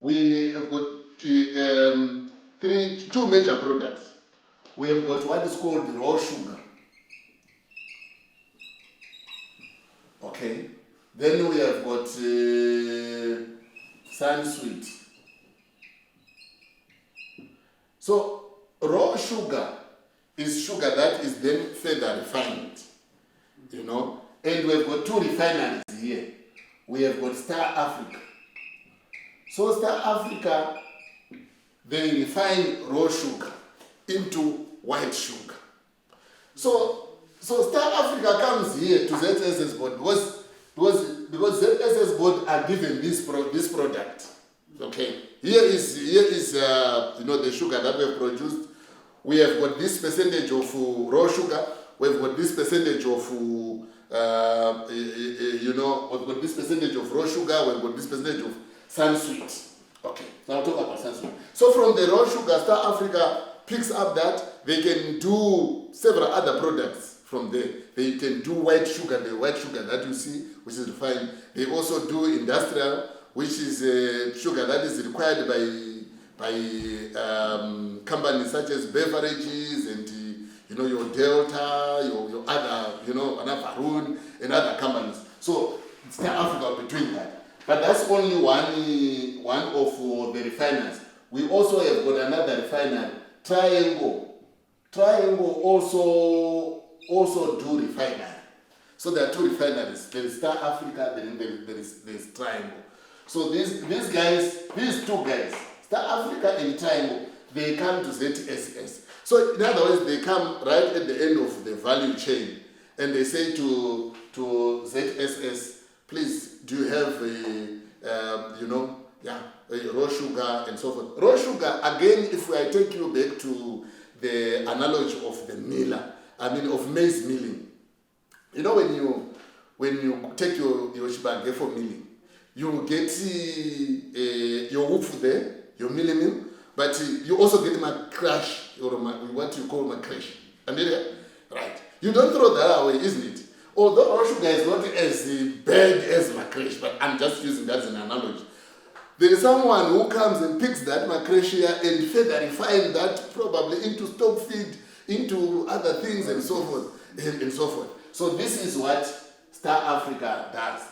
we have got two major products. We have got what is called raw sugar. Okay. Then we have got sun sweet. So raw sugar is sugar that is then further refined, you know. And we've got two refineries here. We have got Star Africa. So Star Africa, they refine raw sugar into white sugar. So Star Africa comes here to ZSS board because ZSS board are given this product. Okay. Here is the sugar that we have produced. We have got this percentage of raw sugar. We've got this percentage of we've got this percentage of raw sugar. We've got this percentage of sun sweet. Okay. Now I'll talk about sun sweet. So from the raw sugar, Star Africa picks up that they can do several other products from there. They can do white sugar, the white sugar that you see, which is refined. They also do industrial, which is sugar that is required by companies such as beverages and your Delta, your other, Anavarun and other companies. So Star Africa will be doing that. But that's only one of the refiners. We also have got another refiner, Triangle. Triangle also do refinery. So there are two refineries. There is Star Africa, then there is Triangle. So these two guys, Star Africa and Triangle, they come to ZSS. So in other words, they come right at the end of the value chain, and they say to ZSS, please, do you have raw sugar and so forth. Raw sugar, again, if I take you back to the analogy of the miller, of maize milling. When you take your shibage for milling, you get your whoop there, your milling mill, but you also get my crash, or what you call my crash. Right. You don't throw that away, isn't it? Although raw sugar is not as bad as my crash, but I'm just using that as an analogy. There is someone who comes and picks that macracia and further refine that probably into stock feed, into other things and so forth. So this is what Star Africa does.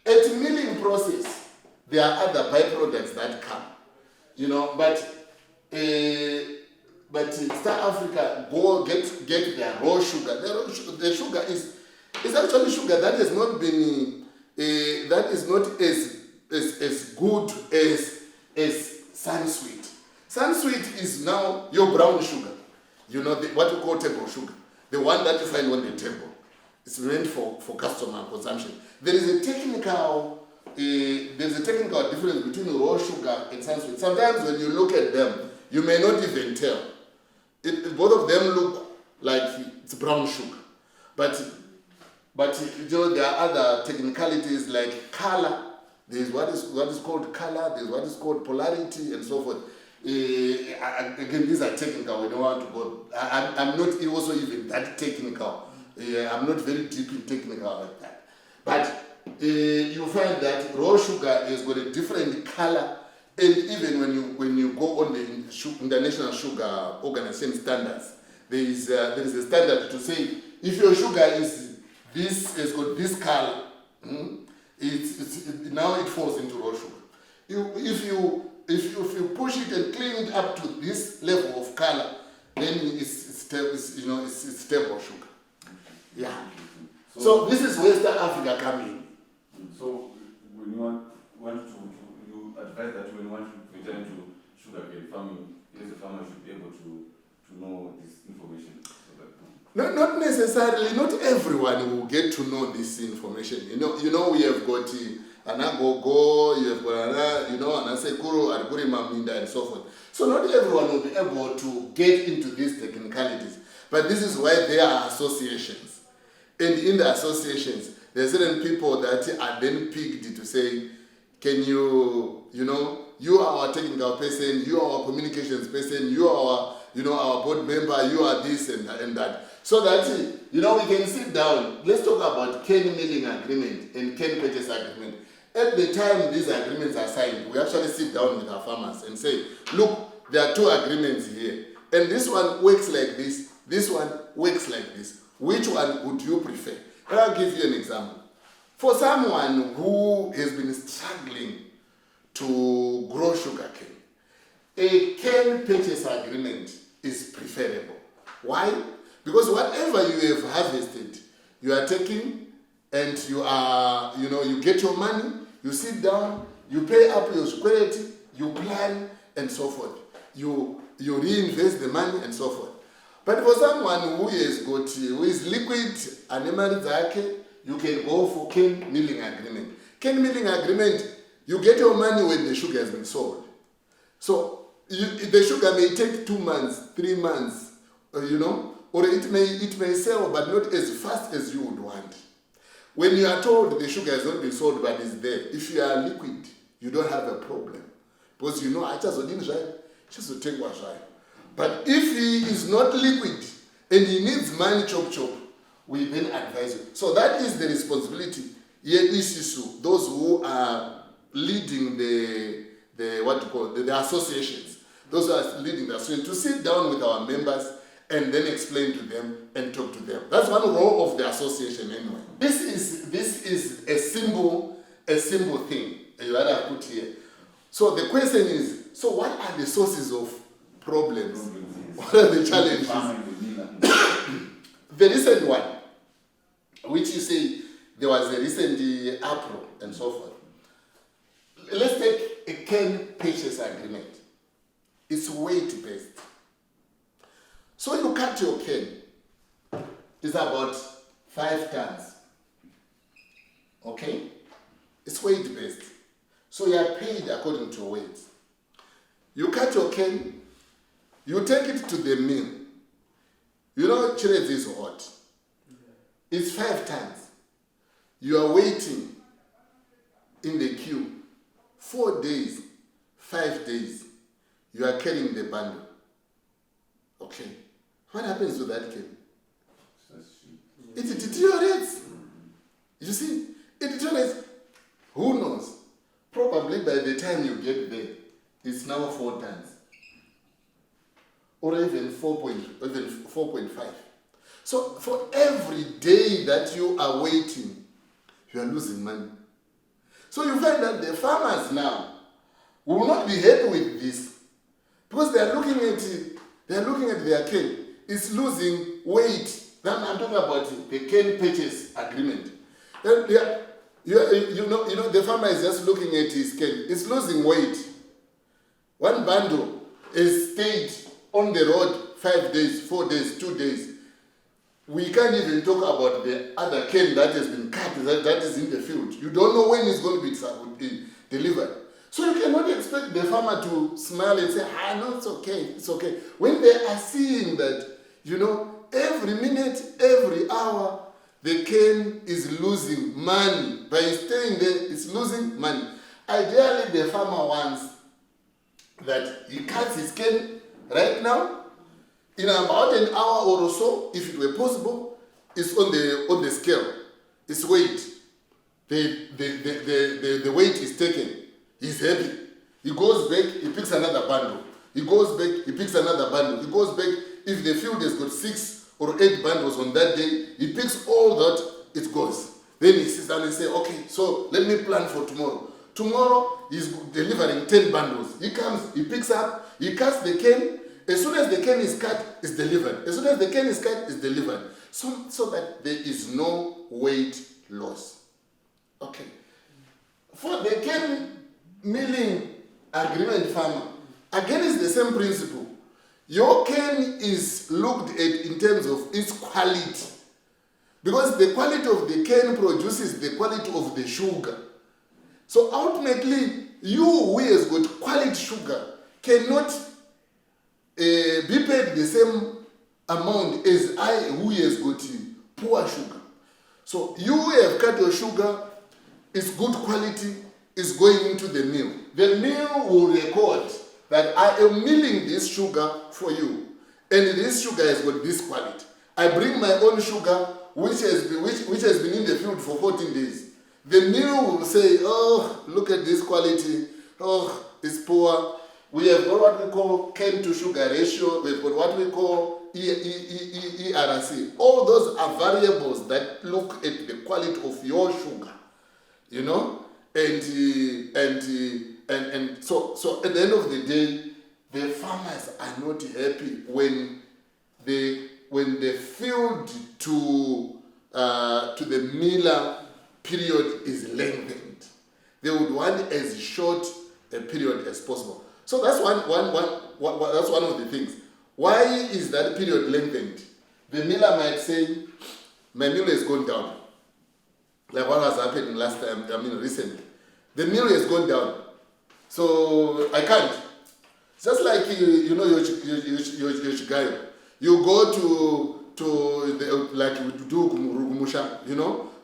At milling process, there are other byproducts that come, but Star Africa go get their raw sugar. The sugar is actually sugar that has not been that is not as good as sun sweet. Sun sweet is now your brown sugar. What you call table sugar, the one that you find on the table. It's meant for customer consumption. There is a technical difference between raw sugar and sun sweet. Sometimes when you look at them, you may not even tell. Both of them look like it's brown sugar, but there are other technicalities like color. There is what is called color. There is what is called polarity, and so forth. Again, these are technical. We don't want to go. I'm not also even that technical. I'm not very deep in technical like that. But you find that raw sugar has got a different color, and even when you go on the International Sugar Organization standards, there is a standard to say if your sugar has got this color, now it falls into raw sugar. If you push it and clean it up to this level of color, then it's stable sugar. Yeah. So this is where West Africa come in. So when you want to you advise that when you want to return to sugarcane farming, the farmer should be able to know this information. No, not necessarily. Not everyone will get to know this information. We have got an agro, you have got an asekuro, arguri maminda, and so forth. So not everyone will be able to get into these technicalities. But this is why there are associations. And in the associations, there are certain people that are then picked to say, can you are our technical person, you are our communications person, you are our board member, you are this and that. So that, we can sit down. Let's talk about cane milling agreement and cane purchase agreement. At the time these agreements are signed, we actually sit down with our farmers and say, look, there are two agreements here. And this one works like this one works like this. Which one would you prefer? And I'll give you an example. For someone who has been struggling to grow sugarcane, a cane purchase agreement is preferable. Why? Because whatever you have harvested, you are taking and you get your money, you sit down, you pay up your security, you plan and so forth. You reinvest the money and so forth. But for someone who is liquid animal zake, you can go for cane milling agreement. Cane milling agreement, you get your money when the sugar has been sold. So the sugar may take 2 months, 3 months, or it may sell, but not as fast as you would want. When you are told the sugar has not been sold but is there, if you are liquid, you don't have a problem. Because just take what. But if he is not liquid and he needs money chop, we then advise you. So that is the responsibility. Those who are leading the associations, those who are leading the association, to sit down with our members and then explain to them and talk to them. That's one role of the association anyway. This is a simple thing that I put here. So the question is, so what are the sources of problems? What are the challenges? The recent one, which you say there was a recent agro and so forth. Let's take a cane purchase agreement. It's weight based. So you cut your cane. It's about 5 tons. Okay? It's weight based. So you are paid according to your weight. You cut your cane, you take it to the mill. Chirezi is hot. It's 5 tons. You are waiting in the queue 4 days, 5 days. You are carrying the bundle. Okay. What happens to that cane? It deteriorates. You see, it deteriorates. Who knows? Probably by the time you get there, it's now 4 tons. Or even 4.5. So for every day that you are waiting, you are losing money. So you find that the farmers now will not be happy with this, because they are looking at it. They are looking at their cane. It's losing weight. Then I'm talking about the cane purchase agreement. The farmer is just looking at his cane. It's losing weight. One bundle is stayed on the road 5 days, 4 days, 2 days. We can't even talk about the other cane that has been cut, that is in the field. You don't know when it's going to be delivered. So you cannot expect the farmer to smile and say, no, it's okay. When they are seeing that, every minute, every hour, the cane is losing money. By staying there, it's losing money. Ideally, the farmer wants that he cuts his cane right now. In about an hour or so, if it were possible, it's on the scale. It's weight. The weight is taken. He's happy. He goes back, he picks another bundle. He goes back, he picks another bundle. He goes back. If the field has got 6 or 8 bundles on that day, he picks all that, it goes. Then he sits down and says, okay, so let me plan for tomorrow. Tomorrow, he's delivering 10 bundles. He comes, he picks up, he cuts the cane. As soon as the cane is cut, it's delivered. As soon as the cane is cut, it's delivered. So that there is no weight loss. Okay. For the cane milling agreement farmer, again, it's the same principle. Your cane is looked at in terms of its quality. Because the quality of the cane produces the quality of the sugar. So ultimately, you who has got quality sugar cannot be paid the same amount as I who has got poor sugar. So you who have cut your sugar, it's good quality, is going into the mill. The mill will record that I am milling this sugar for you, and this sugar has got this quality. I bring my own sugar, which has been in the field for 14 days. The mill will say, oh, look at this quality. Oh, it's poor. We have got what we call cane to sugar ratio. We've got what we call ERC. All those are variables that look at the quality of your sugar, you know, and so at the end of the day, the farmers are not happy when the field to the miller period is lengthened. They would want as short a period as possible. So that's that's one of the things. Why is that period lengthened? The miller might say, my mill has gone down. Like what has happened last time, recently. The mill has gone down. So I can't. Just like your chigayo. You go to the, like we do Gumusha,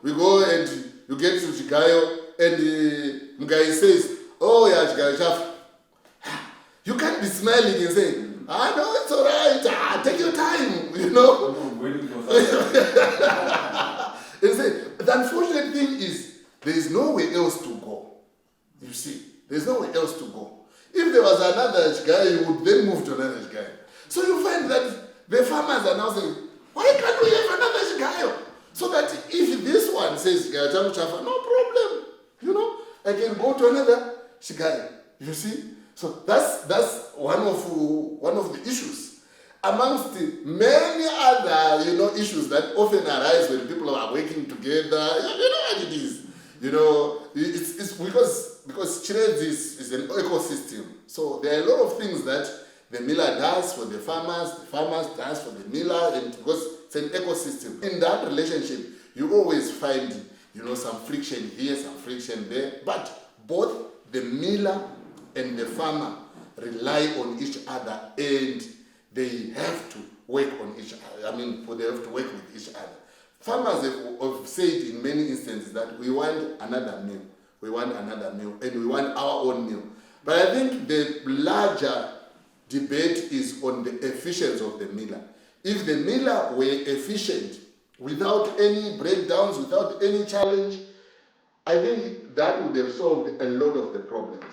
we go and you get to chigayo and the guy says, oh yeah, chigayo chaf. You can't be smiling and saying, no, it's all right, take your time, And say, the unfortunate thing is, there is nowhere else to go. You see, there's nowhere else to go. If there was another guy, you would then move to another guy. So you find that the farmers are now saying, why can't we have another guy? So that if this one says, no problem, I can go to another guy. You see? So that's one of the issues. Amongst many other, issues that often arise when people are working together. You know what it is. It's because trade is an ecosystem. So there are a lot of things that the miller does for the farmers does for the miller, and because it's an ecosystem. In that relationship, you always find, some friction here, some friction there. But both the miller and the farmer rely on each other, and they have to work on each other. They have to work with each other. Farmers have said in many instances that we want another meal. We want another meal, and we want our own meal. But I think the larger debate is on the efficiency of the miller. If the miller were efficient, without any breakdowns, without any challenge, I think that would have solved a lot of the problems.